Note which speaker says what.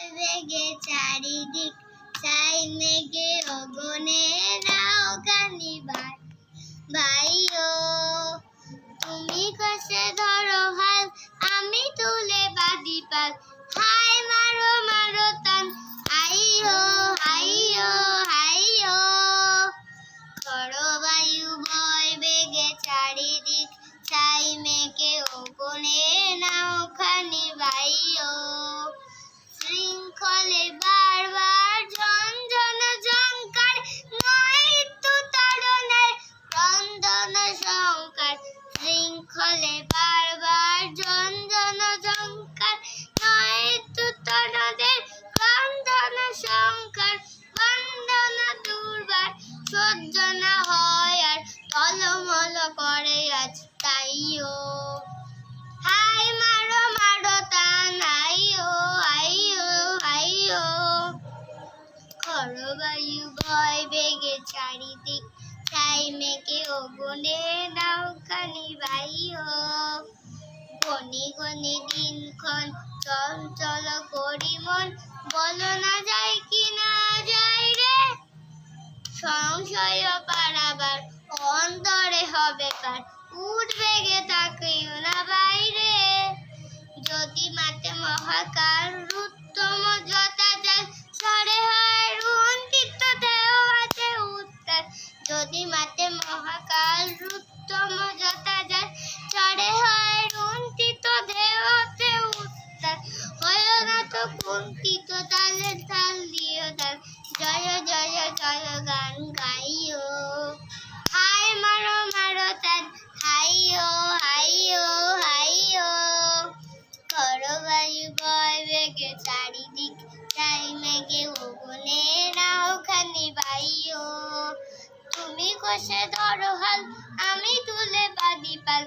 Speaker 1: বেগে চারিদিক চাই মেঘে অগনে নাও খানি ভাই ভাইও তুমি কষে ধরো হাল আমি তুলে বাঁধি পাল হাই মারো মারো টান হাইও হাইও হাইও করো বায়ু বয় বেগে চারিদিক চাই মেঘে অগনে নাও খানি ভাইও শৃঙ্খলে বারবার ঝনঝন ঝংকার নয় একটু তাড়নের ক্রন্দন সংকার শৃঙ্খলে বারবার ঝনঝন ঝংকার নয় একটু তাড়নের ক্রন্দন সংকার বন্দনা দুর্বার সহ্য না হয় আর টলমল করে আজ তাইও হাই মারো মারো টান আইও আইও আইও খরবায়ু ভয় বেগে চারিদিক চাই মেঘে অগুনে নাও খানি ভাইও গনি গনি দিনক্ষণ চঞ্চল করি মন বলো না যায় কি না যায় রে সংশয় পারাবার অন্তরে হবে কার উঠবে গে তাকিও না বাইরে যদি মাতে মহাকাল রুত্তম যথাচার সরে হয় রুন্তিত দেহ আছে উত্তর যদি মাতে মহাকাল রুত্তম যথাচার সরে হয় রুন্তিত দেহ আছে উত্তর হয় না তো কুন্তিত তালে তাল দিও তাল জয় জয় জয় গান গাইও হাই মারো মারো টান হাইও হাইও হাইও খরবায়ু বয় বেগে চারিদিক চাই মেঘে অগুনে নাও খানি ভাইও তুমি কষে ধরো হাল আমি তুলে বাঁধি পাল